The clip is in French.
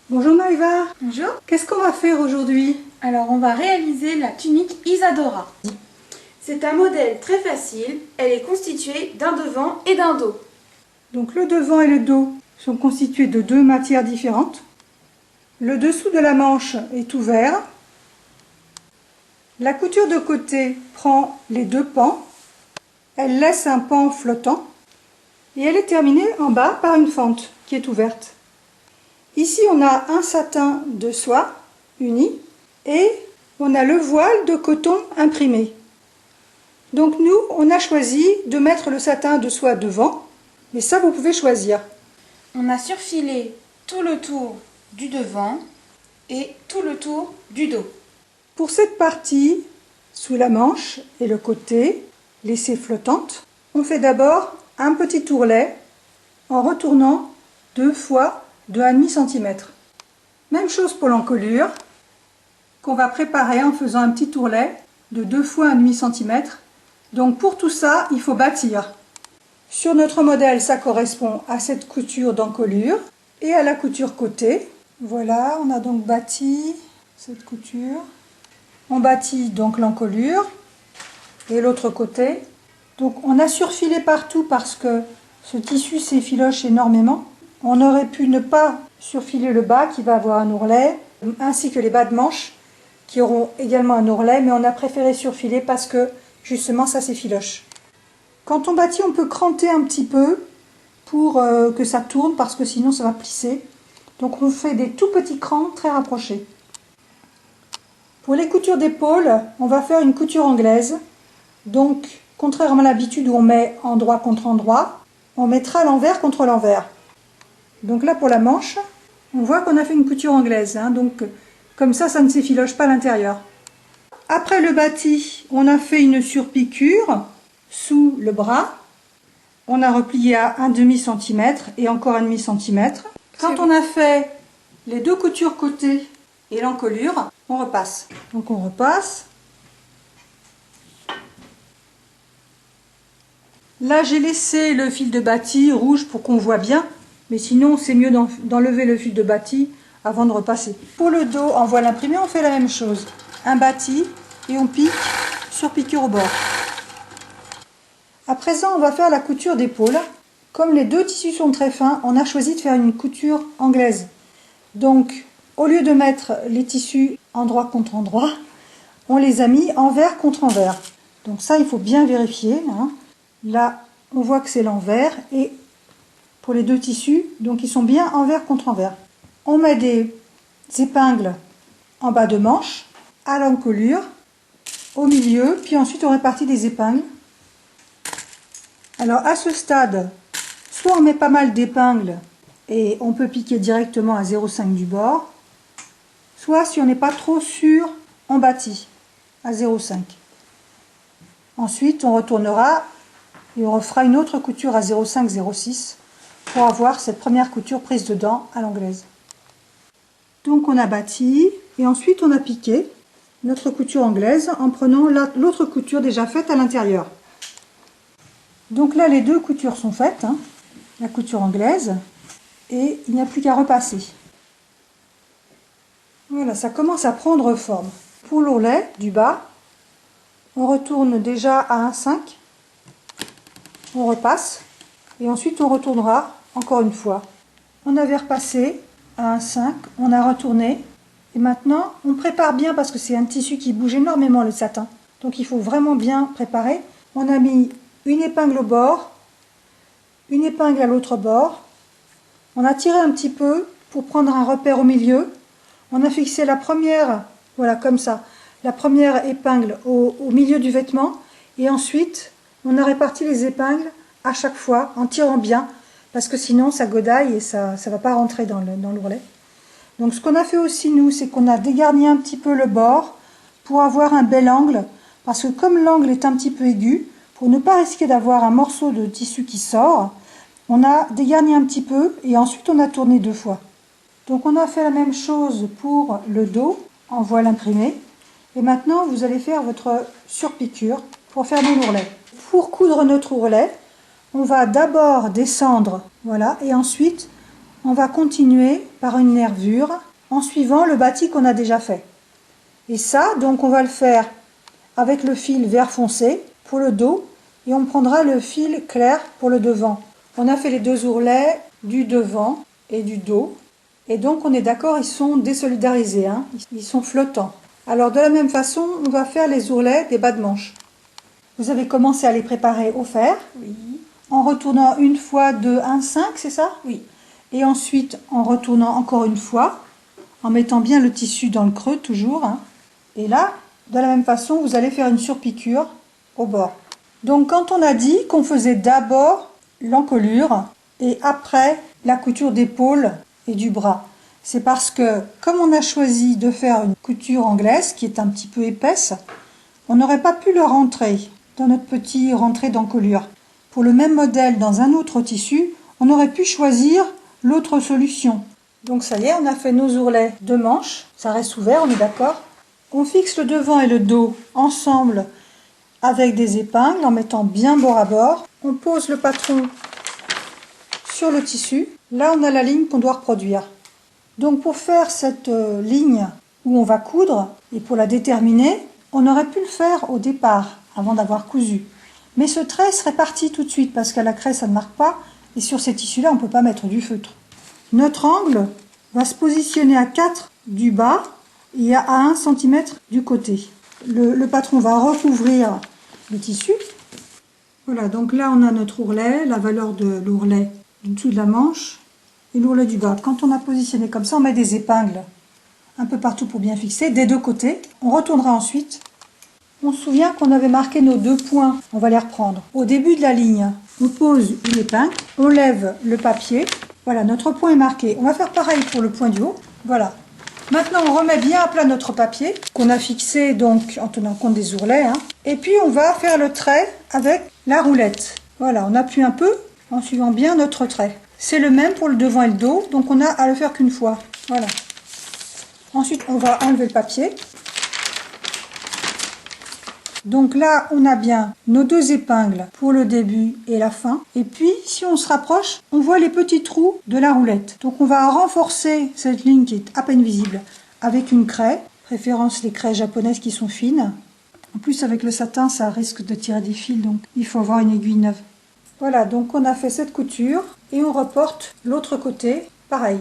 Bonjour Maëva. Bonjour. Qu'est-ce qu'on va faire aujourd'hui? Alors on va réaliser la tunique Isadora. C'est un modèle très facile, elle est constituée d'un devant et d'un dos. Donc le devant et le dos sont constitués de deux matières différentes. Le dessous de la manche est ouvert. La couture de côté prend les deux pans. Elle laisse un pan flottant et elle est terminée en bas par une fente qui est ouverte. Ici on a un satin de soie uni et on a le voile de coton imprimé. Donc nous, on a choisi de mettre le satin de soie devant, mais ça vous pouvez choisir. On a surfilé tout le tour du devant et tout le tour du dos. Pour cette partie, sous la manche et le côté, laissée flottante, on fait d'abord un petit ourlet en retournant 2 fois de 1,5 cm. Même chose pour l'encolure, qu'on va préparer en faisant un petit ourlet de 2 fois 1,5 cm. Donc pour tout ça, il faut bâtir. Sur notre modèle, ça correspond à cette couture d'encolure et à la couture côté. Voilà, on a donc bâti cette couture. On bâtit donc l'encolure et l'autre côté. Donc on a surfilé partout parce que ce tissu s'effiloche énormément. On aurait pu ne pas surfiler le bas qui va avoir un ourlet, ainsi que les bas de manche qui auront également un ourlet, mais on a préféré surfiler parce que justement ça s'effiloche. Quand on bâtit, on peut cranter un petit peu pour que ça tourne parce que sinon ça va plisser. Donc on fait des tout petits crans très rapprochés. Pour les coutures d'épaule, on va faire une couture anglaise. Donc contrairement à l'habitude où on met endroit contre endroit, on mettra l'envers contre l'envers. Donc là pour la manche, on voit qu'on a fait une couture anglaise. Donc comme ça ne s'effiloche pas à l'intérieur. Après le bâti, on a fait une surpiqûre sous le bras. On a replié à 1,5 cm et encore 1,5 cm. Quand on a fait les deux coutures côté et l'encolure, on repasse. Donc on repasse. Là j'ai laissé le fil de bâti rouge pour qu'on voit bien, mais sinon c'est mieux d'enlever le fil de bâti avant de repasser. Pour le dos en voile imprimé, on fait la même chose. Un bâti et on pique sur piqûre au bord. À présent, on va faire la couture d'épaule. Comme les deux tissus sont très fins, on a choisi de faire une couture anglaise. Donc, au lieu de mettre les tissus endroit contre endroit, on les a mis envers contre envers. Donc ça, il faut bien vérifier. Là, on voit que c'est l'envers et pour les deux tissus, donc ils sont bien envers contre envers. On met des épingles en bas de manche, à l'encolure, au milieu, puis ensuite on répartit les épingles. Alors à ce stade, soit on met pas mal d'épingles et on peut piquer directement à 0,5 du bord, soit si on n'est pas trop sûr, on bâtit à 0,5. Ensuite on retournera et on refera une autre couture à 0,5, 0,6 pour avoir cette première couture prise dedans à l'anglaise. Donc on a bâti et ensuite on a piqué notre couture anglaise en prenant l'autre couture déjà faite à l'intérieur. Donc là les deux coutures sont faites, la couture anglaise, et il n'y a plus qu'à repasser. Voilà, ça commence à prendre forme. Pour l'ourlet du bas, on retourne déjà à 1,5, on repasse et ensuite on retournera encore une fois. On avait repassé à 1,5, on a retourné. Et maintenant, on prépare bien parce que c'est un tissu qui bouge énormément le satin. Donc il faut vraiment bien préparer. On a mis une épingle au bord, une épingle à l'autre bord. On a tiré un petit peu pour prendre un repère au milieu. On a fixé la première, voilà comme ça, la première épingle au milieu du vêtement. Et ensuite, on a réparti les épingles à chaque fois en tirant bien parce que sinon ça godaille et ça ne va pas rentrer dans l'ourlet. Donc ce qu'on a fait aussi nous, c'est qu'on a dégarni un petit peu le bord pour avoir un bel angle, parce que comme l'angle est un petit peu aigu, pour ne pas risquer d'avoir un morceau de tissu qui sort, on a dégarni un petit peu et ensuite on a tourné 2 fois. Donc on a fait la même chose pour le dos en voile imprimé. Et maintenant vous allez faire votre surpiqûre pour fermer l'ourlet. Pour coudre notre ourlet, on va d'abord descendre, voilà, et ensuite on va continuer par une nervure en suivant le bâti qu'on a déjà fait. Et ça, donc on va le faire avec le fil vert foncé pour le dos et on prendra le fil clair pour le devant. On a fait les deux ourlets du devant et du dos et donc on est d'accord, ils sont désolidarisés, hein, ils sont flottants. Alors de la même façon, on va faire les ourlets des bas de manche. Vous avez commencé à les préparer au fer. Oui. En retournant une fois de 1,5, c'est ça? Oui. Et ensuite en retournant encore une fois, en mettant bien le tissu dans le creux toujours, hein. Et là, de la même façon, vous allez faire une surpiqûre au bord. Donc quand on a dit qu'on faisait d'abord l'encolure et après la couture d'épaule et du bras, c'est parce que comme on a choisi de faire une couture anglaise qui est un petit peu épaisse, on n'aurait pas pu le rentrer dans notre petit rentré d'encolure. Pour le même modèle dans un autre tissu, on aurait pu choisir l'autre solution. Donc ça y est, on a fait nos ourlets de manches, ça reste ouvert, on est d'accord. On fixe le devant et le dos ensemble avec des épingles en mettant bien bord à bord. On pose le patron sur le tissu. Là, on a la ligne qu'on doit reproduire. Donc pour faire cette ligne où on va coudre et pour la déterminer, on aurait pu le faire au départ avant d'avoir cousu. Mais ce trait serait parti tout de suite parce qu'à la craie, ça ne marque pas. Et sur ces tissus-là, on ne peut pas mettre du feutre. Notre angle va se positionner à 4 du bas et à 1 cm du côté. Le patron va recouvrir le tissu. Voilà, donc là on a notre ourlet, la valeur de l'ourlet du dessous de la manche et l'ourlet du bas. Quand on a positionné comme ça, on met des épingles un peu partout pour bien fixer, des deux côtés. On retournera ensuite. On se souvient qu'on avait marqué nos 2 points, on va les reprendre. Au début de la ligne, on pose une épingle, on lève le papier. Voilà, notre point est marqué. On va faire pareil pour le point du haut. Voilà. Maintenant, on remet bien à plat notre papier qu'on a fixé donc en tenant compte des ourlets, hein. Et puis, on va faire le trait avec la roulette. Voilà, on appuie un peu en suivant bien notre trait. C'est le même pour le devant et le dos, donc on a à le faire qu'une fois. Voilà. Ensuite, on va enlever le papier. Donc là, on a bien nos 2 épingles pour le début et la fin. Et puis, si on se rapproche, on voit les petits trous de la roulette. Donc on va renforcer cette ligne qui est à peine visible avec une craie. Préférence les craies japonaises qui sont fines. En plus, avec le satin, ça risque de tirer des fils, donc il faut avoir une aiguille neuve. Voilà, donc on a fait cette couture et on reporte l'autre côté, pareil.